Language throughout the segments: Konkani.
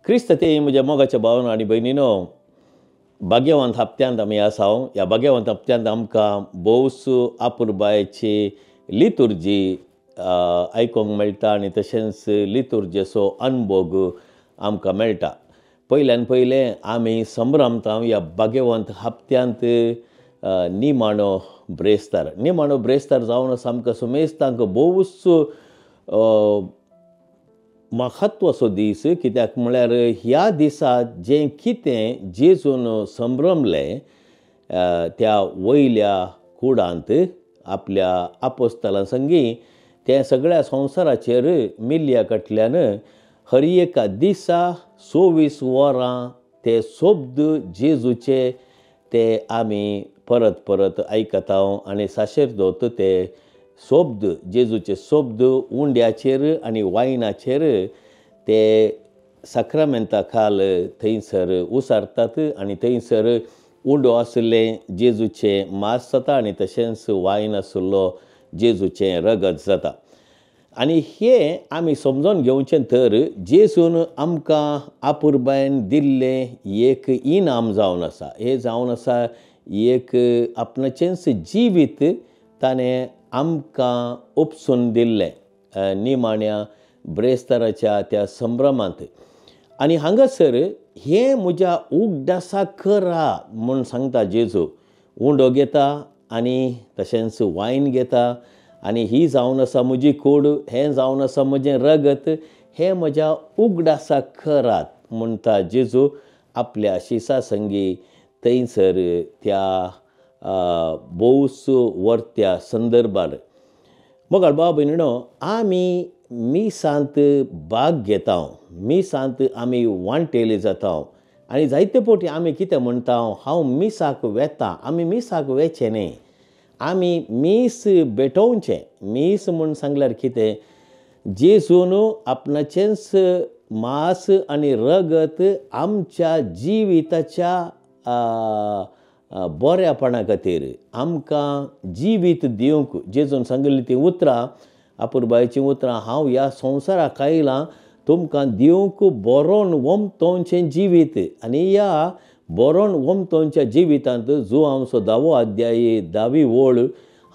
क्रिस्त ते म्हज्या मोगाच्या भावांनो आनी भयणीनो, भाग्यवंत हप्त्यांत आमी आसाव. ह्या भाग्यवंत हप्त्यांत आमकां भोवसो अपुरबायेची लितुर्जी आयकूंक मेळटा आनी तशेंच लितुर्जेचो अनुभव आमकां मेळटा. पयल्यान पयलें आमी संभ्रमतांव ह्या भाग्यवंत हप्त्यांत निमाणो ब्रेस्तार. निमाणो ब्रेस्तार जावन सामको सुमेस्तांक भोवसो महत्वाचो दीस. कित्याक म्हळ्यार ह्या दिसा जें कितें जेजून संभ्रमलें त्या वयल्या कुडांत आपल्या आपोस्तलां संगी तें सगळ्या संवसाराचेर मिल्या कटल्यान हर एका दिसा 24 वरां ते शब्द जेजूचे ते आमी परत परत आयकताव आनी साशेरदोत ते शब्द जेजूचे शब्द उंड्याचेर आनी वायनाचेर ते साक्रामेंता खाल थंयसर उसारतात आनी थंयसर उंडो आसलें जेजूचें मांस जाता आनी तशेंच वायन आसलो जेजूचें रगत जाता. आनी हें आमी समजून घेवचें तर जेजून आमकां आपुरबायेन दिल्लें एक इनाम जावन आसा. हें जावन आसा एक आपणाचेंच जिवीत ताणें आमकां उपसून दिल्लें निमाण्या ब्रेस्ताराच्या त्या संभ्रमांत. आनी हांगासर हें म्हज्या उगडासाक करा म्हूण सांगता जेजू. उंडो घेता आनी तशेंच वायन घेता आनी ही जावन आसा म्हजी कूड, हें जावन आसा म्हजें रगत, हें म्हज्या उगडासाक करात म्हणटा जेजू आपल्या शिसा संगी थंयसर त्या भोवसो वर्त्या संदर्भार. मोगाळ भाव भयणीनो, आमी मिसांत भाग घेताव, मिसांत आमी वांटेली जाताव आनी जायते फावटी आमी कितें म्हणटाव, हांव मिसाक वेता. आमी मिसाक वेचें न्ही, आमी मीस भेटोवचें. मीस म्हूण सांगल्यार कितें, जेजून आपणाचेंच मांस आनी रगत आमच्या जिविताच्या बऱ्यापणा खातीर आमकां जिवीत दिवंक जेजून सांगिल्लीं तीं उतरां, आपुरबायेचीं उतरां, हांव ह्या संवसाराक आयलां तुमकां दिवंक बरोवन वमतोवचें जिवीत. आनी ह्या बरोवन वमतोवच्या जिवितांत जुआंवचो 10वो अध्याय 10वी ओळ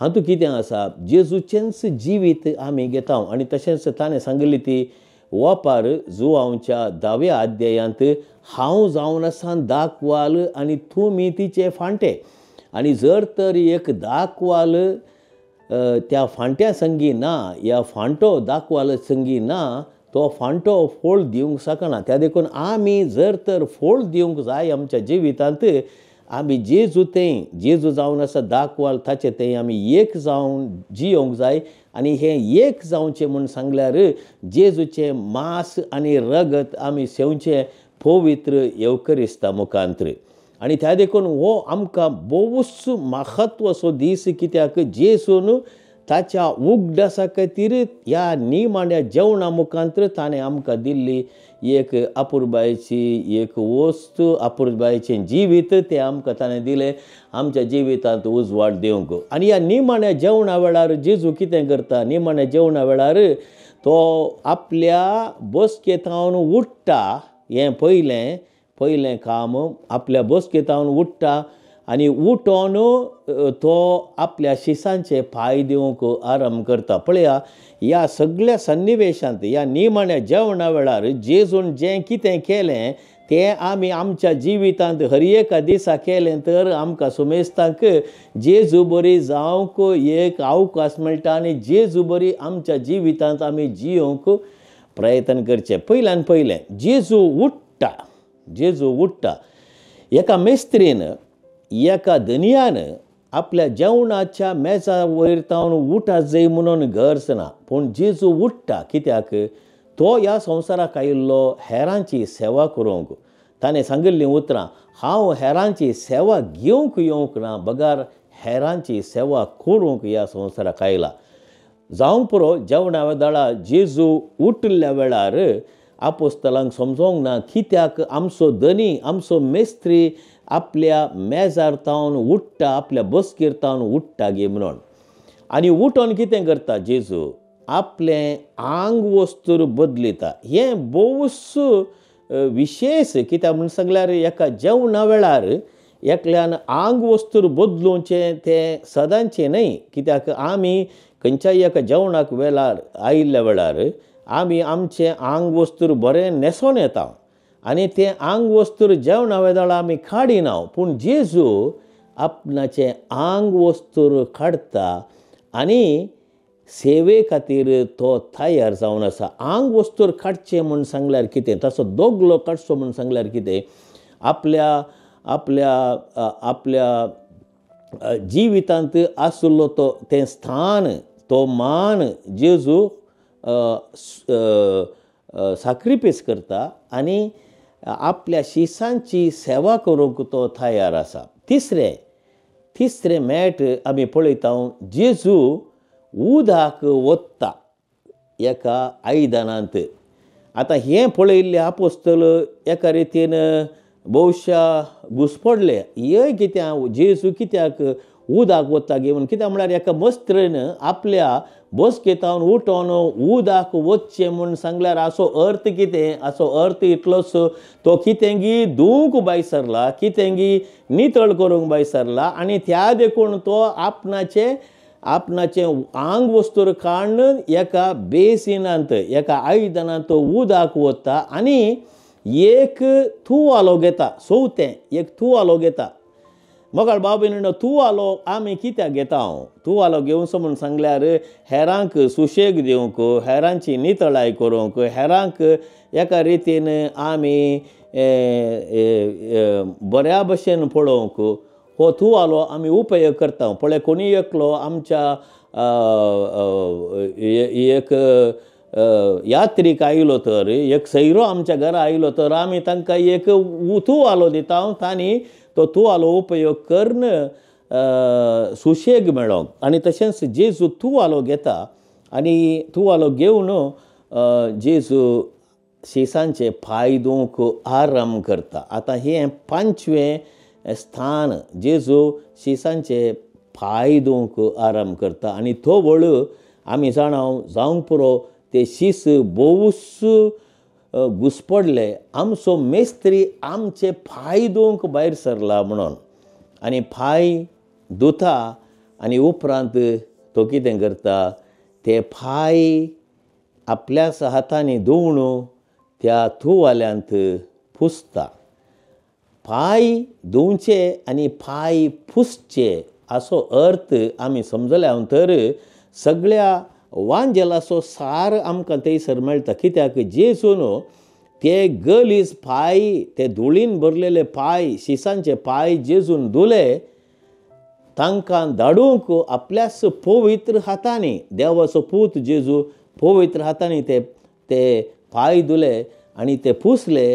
हातूंत कितें आसा, जेजूचेंच जिवीत आमी घेताव. आनी तशेंच ताणें सांगिल्ली ती वपार जुआंवच्या 10व्या अध्यायांत, हांव जावन आसा दाखवाल आनी तुमी तिचे फांटे. आनी जर तर एक दाखवाल त्या फांट्या संगी ना, ह्या फांटो दाखवाल संगी ना, तो फांटो फोळ दिवंक शकना. त्या देखून आमी जर तर फोळ दिवंक जाय आमच्या जिवितांत, आमी जेजू जावन आसा दाखवाल ताचे थंय आमी एक जावन जियोंक जाय. आनी हें एक जावचें म्हूण सांगल्यार जेजूचें मांस आनी रगत आमी सेवचें पवित्र येवकरिस्ता मुखांत्र. आनी त्या देखून हो आमकां भोवसो महत्वाचो दीस. कित्याक जेजून ताच्या उगडासा खातीर ह्या निमाण्या जेवणा मुखांत्र ताणें आमकां दिल्ली एक आपुरबायेची एक वस्त, आपुरबायेचें जिवीत तें आमकां ताणें दिलें आमच्या जिवितांत उजवाड दिवंक. आनी ह्या निमाण्या जेवणा वेळार जेजू कितें करता, निमाण्या जेवणा वेळार तो आपल्या बसकेंतावन उठ्ठा. हें पयलें काम, आपल्या बसकेंतावन उठ्ठा आनी उठोन तो आपल्या शिसांचे पांय दिवंक आरंभ करता. पळया, ह्या सगळ्या सन्निवेशांत ह्या निमाण्या जेवणा वेळार जेजून जें कितें केलें तें आमी आमच्या जिवितांत हर एका दिसा केलें तर आमकां सुमेस्तांक जेजू बरी जावंक एक अवकाश मेळटा आनी जेजू बरी आमच्या जिवितांत आमी जियोंक प्रयत्न करचें. पयल्यान पयलें जेजू उठ्ठा. एका मेस्त्रीन, एका धनियान आपल्या जेवणाच्या मेजा वयर तावन उठा जाय म्हणून गरज ना, पूण जेजू उठ्ठा. कित्याक तो ह्या संवसाराक आयिल्लो हेरांची सेवा करूंक. ताणें सांगिल्लीं उतरां, हांव हेरांची सेवा घेवंक येवंक ना, बगार हेरांची सेवा करूंक ह्या संवसाराक आयला. जावंक पुरो जेवणा वेळार जेजू उठल्या वेळार आपोस्तलांक समजोंक ना, कित्याक आमचो धनी, आमचो मेस्त्री आपल्या मेजार तावन उठ्ठा, आपल्या बसकेर तावन उठ्ठा गे म्हणून. आनी उठोन कितें करता जेजू, आपलें आंग वस्तूर बदलिता. हें भोवस विशेष कित्याक म्हूण सांगल्यार एका जेवणा वेळार एकल्यान आंग वस्तूर बदलूचें तें सदांचें न्हय. कित्याक आमी खंयच्याय एका जेवणाक वेळार आयिल्ल्या वेळार आमी आमचें आंग वस्तूर बरें न्हेसोन येता आनी तें आंग वस्तूर जेवणा वेळार आमी काडिना. पूण जेजू आपणाचें आंग वस्तूर काडटा आनी सेवे खातीर तो तयार जावन आसा. आंग वस्तूर काडचें म्हूण सांगल्यार कितें, ताचो दोगलो काडचो म्हूण सांगल्यार कितें, आपल्या आपल्या आपल्या जिवितांत आसलो तो तें स्थान, तो मान जेजू सॅक्रिफायस करता आनी आपल्या शिसांची सेवा करूंक तो तयार आसा. तिसरें मेट आमी पळयता, जेजू उदक वत्ता एका आयदनांत. आतां हें पळयल्ले आपोस्तल एका रितीन भोवशा घुसपडले, हे कित्याक जेजू कित्याक उदक वता घेवन. कित्याक म्हळ्यार एका मस्त्रेन आपल्या बसकेंतावन उठोन उदक वचचें म्हूण सांगल्यार हाचो अर्थ कितें? हाचो अर्थ इतलोच, तो कितेंगी धुवंक भायर सरला, कितेंगी नितळ करूंक भायर सरला आनी त्या देखून तो आपणाचें आंग वस्तूर काडून एका बेसिनांत, एका आयदनांत उदक वता आनी एक तुवालो घेता. चवथें एक तुवालो घेता. मोगाळ भाव भयणीनो, तुवालो आमी कित्याक घेता? तुवालो घेवचो म्हूण सांगल्यार हेरांक सुशेग दिवंक, हेरांची नितळाय करूंक, हेरांक एका रितीन आमी बऱ्या भशेन पळोवंक हो तुवालो आमी उपयोग करता. पळय, कोणी एकलो आमच्या एक यात्रीक आयलो तर, एक सैरो आमच्या घरा आयलो तर आमी तांकां एक तुवालो दिता. तांणी तो तुवालो उपयोग करून सुशेग मेळोंक. आनी तशेंच जेजू तुवालो घेता आनी तुवालो घेवन जेजू शिसांचे पांय धुवंक आराम करता. आतां हें 5वें स्थान, जेजू शिसांचे पांय धुवंक आराम करता. आनी तो वळ आमी जावंक पुरो ते शीस भोवूस घुसपडले, आमचो मेस्त्री आमचे पांय धुवंक भायर सरला म्हणून. आनी पांय धुता आनी उपरांत तो कितें करता, ते पांय आपल्याच हातांनी धुवन त्या तुवाल्यांत पुसता. पांय धुवचे आनी पांय पुसचे हाचो अर्थ आमी समजल्या तर सगळ्या वांजेलाचो सार आमकां थंयसर मेळटा. कित्याक जेजून ते गलीज पांय, ते धुळीन भरलेले पांय, शिसांचे पांय जेजून धुले, तांकां धाडूंक आपल्याच पवित्र हातांनी, देवाचो पूत जेजू पवित्र हातांनी ते पांय धुले आनी ते पुसले.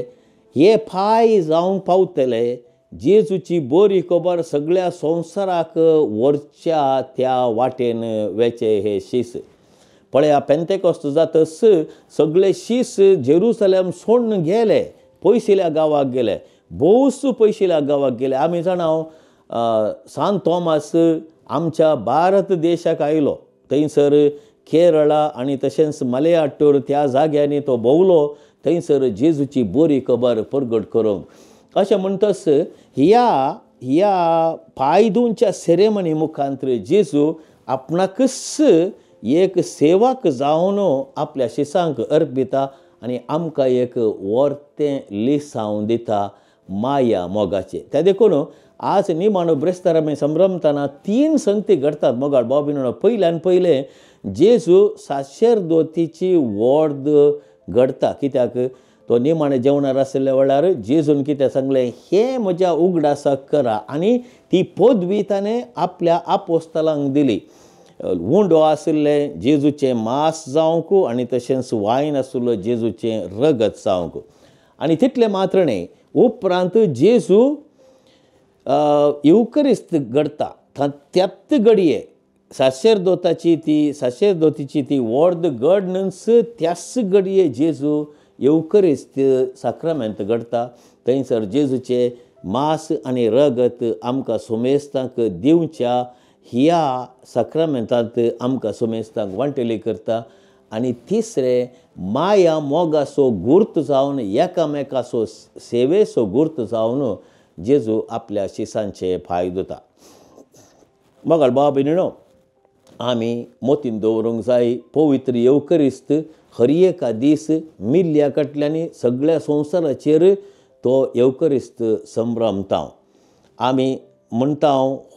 हे पांय जावंक पावतले जेजूची बरी खबर सगळ्या संवसाराक वरच्या त्या वाटेन वेचे हे शीस. पळया, पेंतेकोस्त जातस सगळे शीस जेरुसलेम सोडून गेले, पयशिल्या गांवाक गेले, भोवूस पयशिल्या गांवाक गेले. आमी जाणां सांत थॉमास आमच्या भारत देशाक आयलो, थंयसर केरळा आनी तशेंच मलयाट्टूर त्या जाग्यांनी तो भोंवलो, थंयसर जेजूची बरी खबर परगट करूंक. अशें म्हणटस ह्या पांय धुवच्या सेरेमनी मुखांत जेजू आपणाकच एक सेवक जावन आपल्या शिसांक अर्पिता आनी आमकां एक वर्तें लिसांव दिता माया मोगाचें. त्या देखून आज निमाणो ब्रेस्तार आमी संभ्रमतना 3 संगती घडटात मोगाळ भाव भयणीनो. पयल्यान पयलें जेजू साशेरदोतीची वर्द घडता. कित्याक तो निमाणे जेवणार आसल्या वेळार जेजून कितें सांगलें, हें म्हज्या उगडासाक करा, आनी ती पदवी ताणें आपल्या आपोस्तलांक दिली. उंडो आशिल्लें जेजूचें मांस जावंक आनी तशेंच वायन आशिल्लो जेजूचें रगत जावंक. आनी तितलें मात्र न्हय, उपरांत जेजू युकरिस्त घडता. त्याच घडये साशेरदोतीची ती वर्द घडनच त्याच घडये जेजू युकरिस्त साक्रामेंत घडता. थंयसर जेजूचे मांस आनी रगत आमकां सुमेस्तांक दिवच्या ह्या साक्रामेंतांत आमकां सुमेस्तांक वांटेली करता. आनी तिसरें माया मोगाचो गुर्त जावन एकामेकाचो सेवेचो गुर्त जावन जेजू आपल्या शिसांचे फाय दिता. मोगाळ भाव भयणीनो, आमी मोतीन दवरूंक जाय पवित्र येवकरिस्त हर एका दीस मिल्ल्या कटल्यांनी सगळ्या संवसाराचेर तो येवकरिस्त संभ्रमता. आमी म्हणटा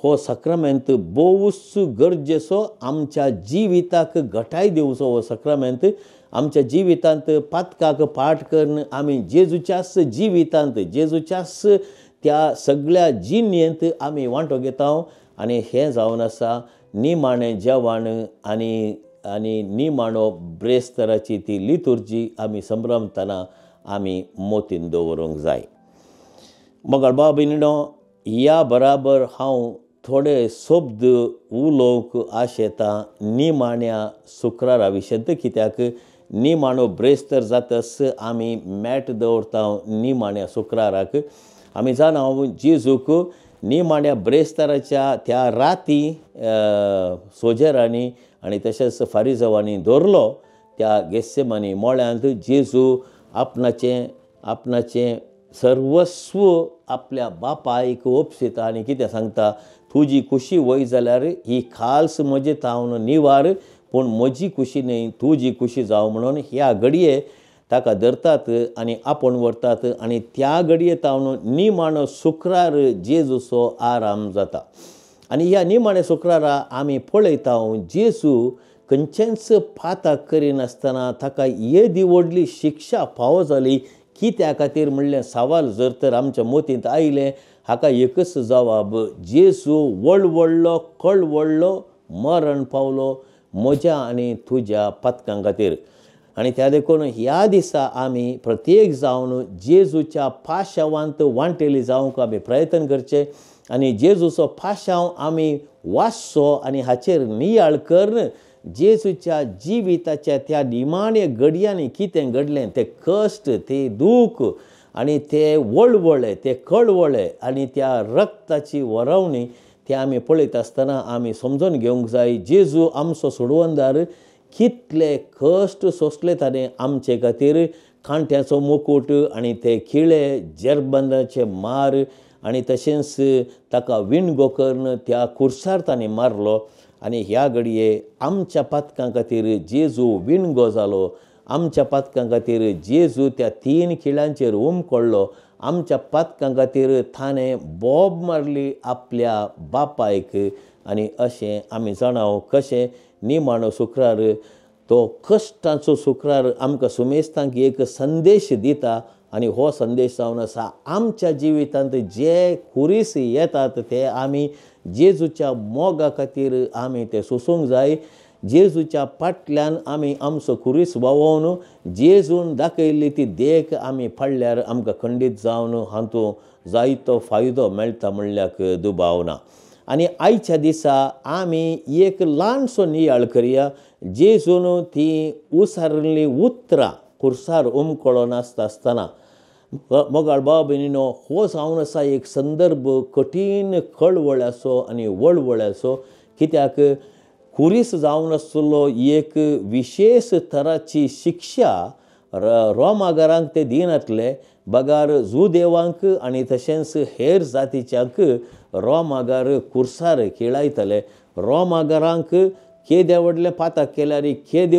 हो सक्रामेंत बोवूच गरजेचो, आमच्या जिविताक घटाय दिवचो हो सक्रामेंत. आमच्या जिवितांत पातकाक पाठ करून आमी जेजूच्याच जिवितांत जेजूच्याच त्या सगळ्या जिणेंत आमी वांटो घेता. आनी हें जावन आसा निमाणें जेवण आनी निमाणो ब्रेस्तराची ती लितुर्जी आमी संभ्रमतना आमी मोतीन दवरूंक जाय. मोगाळ भाव भयणीनो, ह्या बराबर हांव थोडे शब्द उलोवंक आशेतां निमाण्या शुक्रारा विशयंत. कित्याक निमाणो ब्रेस्तर जातस आमी मॅट दवरता निमाण्या शुक्राराक. आमी जाणा जेजूक निमाण्या ब्रेस्ताराच्या त्या राती सोजेरांनी आनी तशेंच फारिजवांनी दवरलो त्या गेत्सेमानी मोळ्यांत. जेजू आपणाचें सर्वस्व आपल्या बापायक ओपसिता आनी कितें सांगता, तुजी खुशी वय जाल्यार ही खाल्स म्हजे तावन निवार, पूण म्हजी खुशी न्हय तुजी खुशी जावं म्हणून ह्या घडये ताका धरतात आनी आपूण व्हरतात. आनी त्या घडये तावन निमाणो शुक्रार जेजूचो आराम जाता. आनी ह्या निमाण्या शुक्रारा आमी पळयता जेजू खंयचेंच पातक करिनासतना ताका येदी व्हडली शिक्षा फावो जाली. कित्या खातीर म्हणलें सवाल जर तर आमच्या मोतींत आयलें, हाका एकच जवाब, जेजू व्हडलो कळवडलो मरण पावलो म्हज्या आनी तुज्या पातकां खातीर. आनी त्या देखून ह्या दिसा आमी प्रत्येक जावन जेजूच्या पाशावांत वांटेली जावंक आमी प्रयत्न करचे आनी जेजूचो पाशांव आमी वाचचो आनी हाचेर नियाळ करून जेजूच्या जिविताच्या त्या निमाण्या घडयांनी कितें घडलें, तें कश्ट, तें दूख आनी ते वळवळे, ते कळवळे आनी त्या रक्ताची वरवणी ते आमी पळयत आसतना आमी समजून घेवंक जाय जेजू आमचो सोडवंदार कितले कश्ट सोंसले ताणें आमचे खातीर. कांट्याचो मुकूट आनी ते खिळे जेरबंदाचे मार आनी तशेंच ताका विणगो करून त्या खुर्सार ताणें मारलो. आनी ह्या घडये आमच्या पातकां खातीर जेजू विणगो जालो. आमच्या पातकां खातीर जेजू त्या 3 खिळ्यांचेर उमकडलो. आमच्या पातकां खातीर ताणें बोब मारली आपल्या बापायक. आनी अशें आमी जाणाव कशें निमाणो शुक्रार तो कश्टांचो शुक्रार आमकां सुमेस्तांक एक संदेश दिता. आनी हो संदेश जावन आसा आमच्या जिवितांत जे खुरीस येतात ते आमी जेजूच्या मोगा खातीर आमी ते सोसूंक जाय. जेजूच्या फाटल्यान आमी आमचो खुरीस वावोवन जेजून दाखयल्ली ती देख आमी पाळ्ळ्यार आमकां खंडीत जावन हातूंत जायतो फायदो मेळटा म्हणल्याक दुबाव ना. आनी आयच्या दिसा आमी एक ल्हानसो नियाळ करया. जेजून ती उसारिल्लीं उतरां खुर्सार उमकळो नासता आसतना मोगाळ भाव भयणीनो, हो जावन आसा एक संदर्भ कठीण कळवळ्याचो आनी वळवळ्याचो. कित्याक खुरीस जावन आसलो एक विशेश तराची शिक्षा रोमागारांक ते दिनातले. बगार जुदेवांक आनी तशेंच हेर जातीच्यांक रोमागार खुर्सार खेळायतले. रोमागारांक केदे व्हडले पातक केल्यार केदे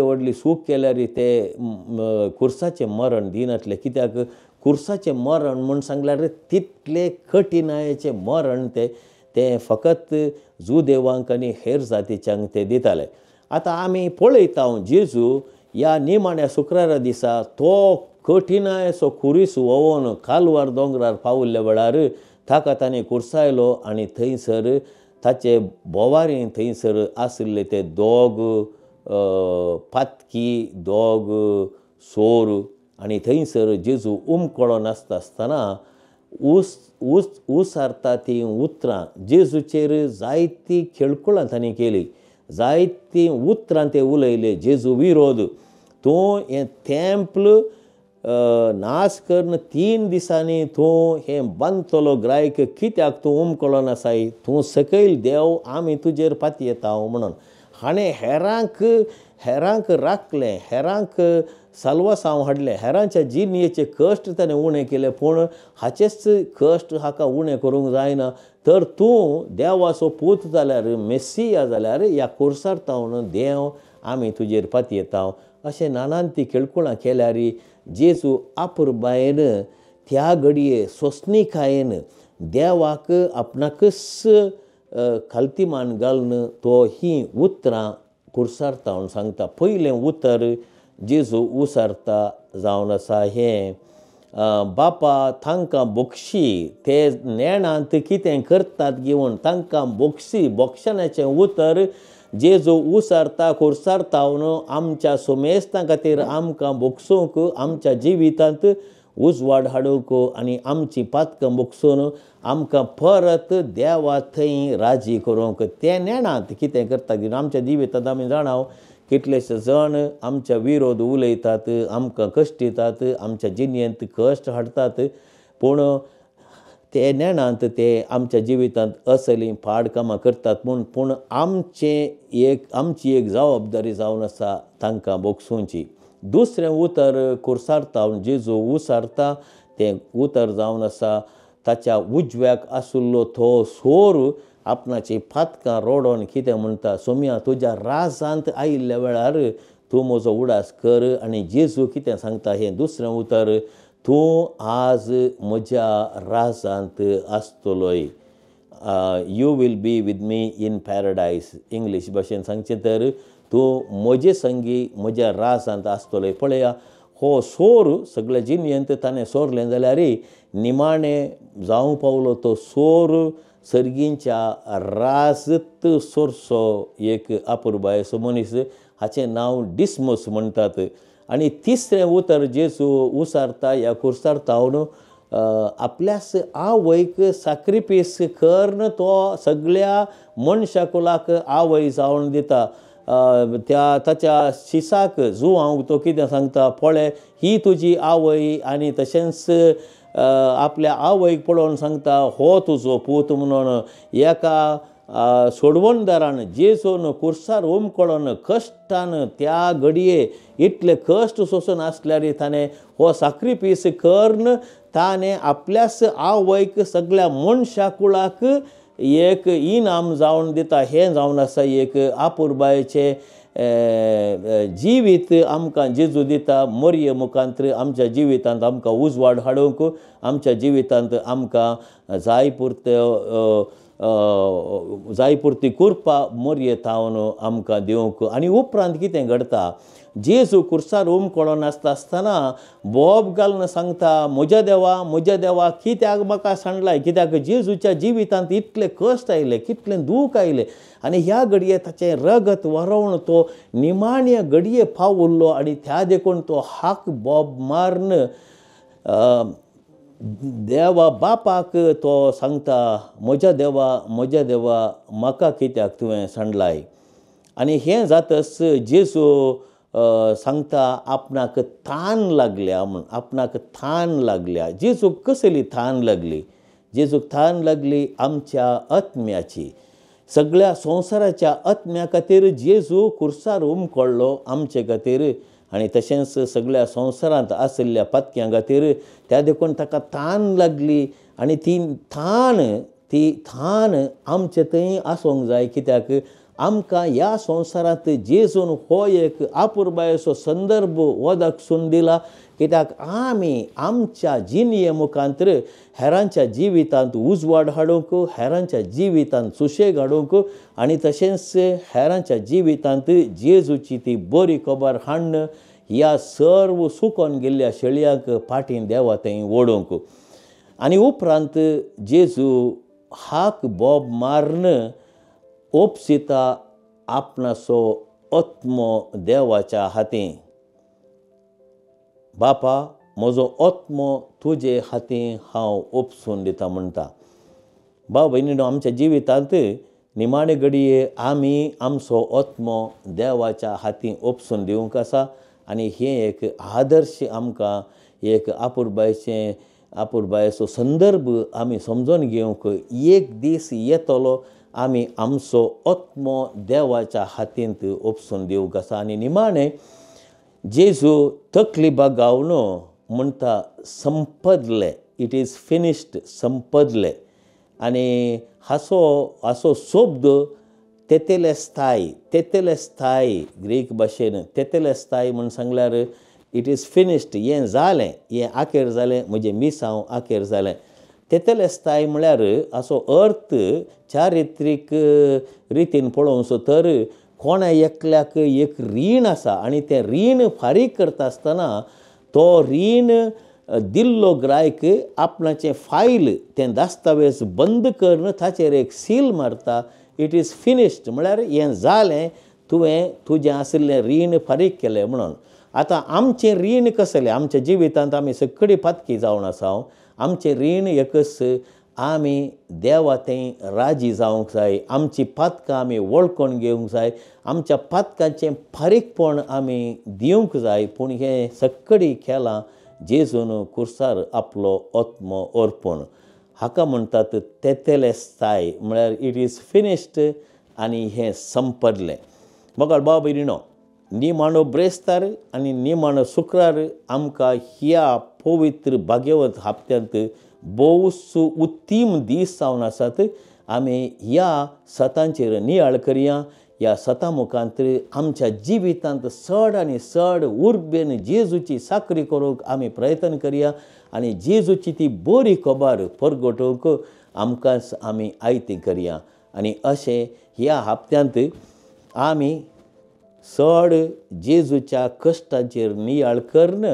व्हडली चूक केल्यार ते खुर्साचें मरण दिनातले. कित्याक खुर्साचें मरण म्हूण सांगल्यार तितले कठिनायेचें मरण ते फकत जुदेवांक आनी हेर जातीच्यांक ते दिताले. आतां आमी पळयता जेजू ह्या निमाण्या शुक्रारा दिसा तो कठिनायेचो खुरीस वोवोन कालवार दोंगरार पावल्ल्या वेळार ताका ताणें खुर्सायलो आनी थंयसर ताचे बोवारी थंयसर आशिल्ले ते दोग पातकी, दोग सोर आनी थंयसर जेजू उमकळो नासता आसतना उसारता तीं उतरां जेजूचेर जायतीं खेळकुळां तांणी केलीं. जायतीं उतरां ते उलयले जेजू विरोध. तूं हें तेंपल नाश करून 3 दिसांनी तूं हें बांदतलो ग्रायक, कित्याक तूं उमकळो नासाय? तूं सकयल देव, आमी तुजेर पातयेता म्हणून. हाणें हेरांक राखलें, हेरांक साल्वासांव हाडलें, हेरांच्या जिणेचे कश्ट ताणें उणें केले, पूण हाचेच कश्ट हाका उणें करूंक जायना. तर तूं देवाचो पूत जाल्यार, मेस्सिया जाल्यार ह्या खुर्सार तावन देव आमी तुजेर पातयेता. अशें नानांती केळकुळां केल्यार जेजू आपुरबायेन त्या घडये सोंसणिकायेन देवाक आपणाकच खालतीमान घालून तो ही उतरां खुर्सार तावन सांगता. पयलें उतर जेजू उसारता जावन आसा हें, बापा तांकां बोगशी, ते नेणांत कितें करतात घेवन तांकां बोगशी. बोगशनाचें उतर जेजू उसारता खुर्सार तावन आमच्या सोमेस्तां खातीर आमकां बोगसूंक, आमच्या जिवितांत उजवाड हाडूंक आनी आमची पातकां बोगसून आमकां परत देवा थंय राजी करूंक. ते नेणांत कितें करता घेवन आमच्या जिवितांत आमी जाणाव कितलेशे जण आमच्या विरोध उलयतात, आमकां कश्टितात, आमच्या जिणेंत कश्ट हाडतात, पूण ते नेणांत ते आमच्या जिवितांत असलीं पाड कामां करतात. पूण आमची एक जबाबदारी जावन आसा तांकां बोगसूंची. दुसरें उतर खुर्सार तावन जेजू उसारता तें उतर जावन आसा, ताच्या उजव्याक आशिल्लो तो सोर आपणाची पातकां रोडोन कितें म्हणटा, सोम्या तुज्या राजांत आयिल्ल्या वेळार तूं म्हजो उडास कर. आनी जेजू कितें सांगता हें दुसरें उतर, तूं आज म्हज्या राजांत आसतलोय. You will be with me in paradise. English भाशेन सांगचें तर तूं म्हजे संगी म्हज्या राजांत आसतलोय. पळया, हो सोर सगळ्या जिणेंत ताणें सोरलें जाल्यार निमाणें जावं पावलो तो सोर सर्गींच्या राजत सोरसो एक आपुरबायेचो मनीस, हाचें नांव डिस्मस म्हणटात. आनी तिसरें उतर जेजू उसारता ह्या खुर्सार तावन आपल्यास आवयक सॅक्रिफीस करन तो सगळ्या मनशा कुलाक आवय जावन दिता. ताच्या शिसाक जुवांक तो कितें सांगता, पळय ही तुजी आवय. आनी तशेंच आपल्या आवयक पळोवन सांगता, हो तुजो पूत म्हणून. एका सोडवणदारान जेजून खुर्सार उमकळोन कश्टान त्या घडये इतले कश्ट सोंसून आसल्यार ताणें हो सॅक्रिफीस करन ताणें आपल्याच आवयक सगळ्या मनशा कुळाक एक इनाम जावन दिता. हें जावन आसा एक आपुरबायेचें जिवीत आमकां जेजू दिता. मरये मुखांतर आमच्या जिवितांत आमकां उजवाड हाडूंक, आमच्या जिवितांत आमकां जाय पुरती कुरपा मरये तावन आमकां दिवंक. आनी उपरांत कितें घडटा, जेजू खुर्सार उमकळोन आसतना बोब घालून सांगता, म्हज्या देवा कित्याक म्हाका सांडलाय. कित्याक जेजूच्या जिवितांत इतले कश्ट आयले, कितलें दूख आयलें. आनी ह्या घडये ताचें रगत व्हरोवन तो निमाण्या घडये पावुल्लो. आनी त्या देखून तो हाक बोब मारन देवा बापाक तो सांगता, म्हज्या देवा म्हाका कित्याक तुवें सांडलाय. आनी हें जातच जेजू सांगता, आपणाक थान लागल्या म्हूण. आपणाक थान लागल्या. जेजूक कसली थान लागली? जेजूक थान लागली आमच्या आत्म्याची. सगळ्या संवसाराच्या आत्म्या खातीर जेजू खुर्सार उमकळ्ळो आमचे खातीर. आनी तशेंच सगळ्या संवसारांत आशिल्ल्या पातक्यां खातीर. त्या देखून ताका थान लागली. आनी ती थान आमचे थंय आसूंक जाय. कित्याक आमकां ह्या संवसारांत जेजून हो एक आपुरबायेचो संदर्भ वदकसून दिला. कित्याक आमी आमच्या जिणये मुखांतर हेरांच्या जिवितांत उजवाड हाडूंक, हेरांच्या जिवितांत सुशेग हाडूंक, आनी तशेंच हेरांच्या जिवितांत जेजूची ती बरी खबर हाडन ह्या सर्व सुकोन गेल्ल्या शेळयांक फाटीं देवा थंय ओडूंक. आनी उपरांत जेजू हाक बोब मारन ओपसिता आपणाचो आत्मो देवाच्या हातीं. बापा, म्हजो आत्मो तुजे हातीं हांव ओपसून दिता म्हणटा. भाव भयणीनो, आमच्या जिवितांत निमाणे घडये आमी आमचो आत्मो देवाच्या हातीं ओपसून दिवंक आसा. आनी हें एक आदर्श आमकां एक आपुरबायेचो संदर्भ आमी समजून घेवंक. एक दीस येतलो आमी आमचो आत्मो देवाच्या हातींत उपसून दिवंक आसा. आनी निमाणें जेजू तकली गावन म्हणटा संपदलें, इट इज फिनिश्ड, संपदलें. आनी हाचो शब्द तेतेलेस्ताय ग्रीक भाशेन तेतेलेस्ताय म्हूण सांगल्यार इट इज फिनिश्ड, हें जालें, हें आखेर जालें, म्हजें मिसांव आखेर जालें. तेतेलेस्ताय म्हळ्यार हाचो अर्थ चारित्रीक रितीन पळोवचो तर कोणा एकल्याक एक रीण आसा आनी तें रीण फारीक करता आसतना तो रीण दिल्लो गिरायक आपणाचें फायल तें दस्तावेज बंद करून ताचेर एक सील मारता. इट इज फिनिश्ड म्हळ्यार हें जालें, तुवें तुजें आशिल्लें रीण फारीक केलें म्हणून. आतां आमचें रीण कसलें, आमच्या जिवितांत आमी सगळीं पातकी जावन आसा. आमचें रीण एकच, आमी देवा थंय राजी जावंक जाय, आमची पातकां आमी वळखून घेवंक जाय, आमच्या पातकांचें फारीकपण आमी दिवंक जाय. पूण हें सगळीं केलां जेजून कुर्सार आपलो आत्मो अर्पून. हाका म्हणटात तेतेलेस्ताय म्हळ्यार इट इज फिनिश्ड आनी हें संपदलें. मोगाळ भाव भयणीनो, निमाणो ब्रेस्तार आनी निमाणो शुक्रार आमकां ह्या पवित्र भाग्यवत हप्त्यांत बोस उत्तीम दीस जावन आसात. आमी ह्या सतांचेर नियाळ करया. ह्या सतां मुखांत आमच्या जिवितांत चड आनी चड उर्बेन जेजूची साकरी करूंक आमी प्रयत्न करया आनी जेजूची ती बरी खबर परगटूंक आमकांच आमी आयती करया. आनी अशें ह्या हप्त्यांत आमी चड जेजूच्या कश्टांचेर नियाळ करून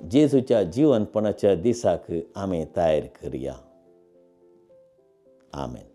जेजूच्या जिवनपणाच्या दिसाक आमी तयार करया. आमेन.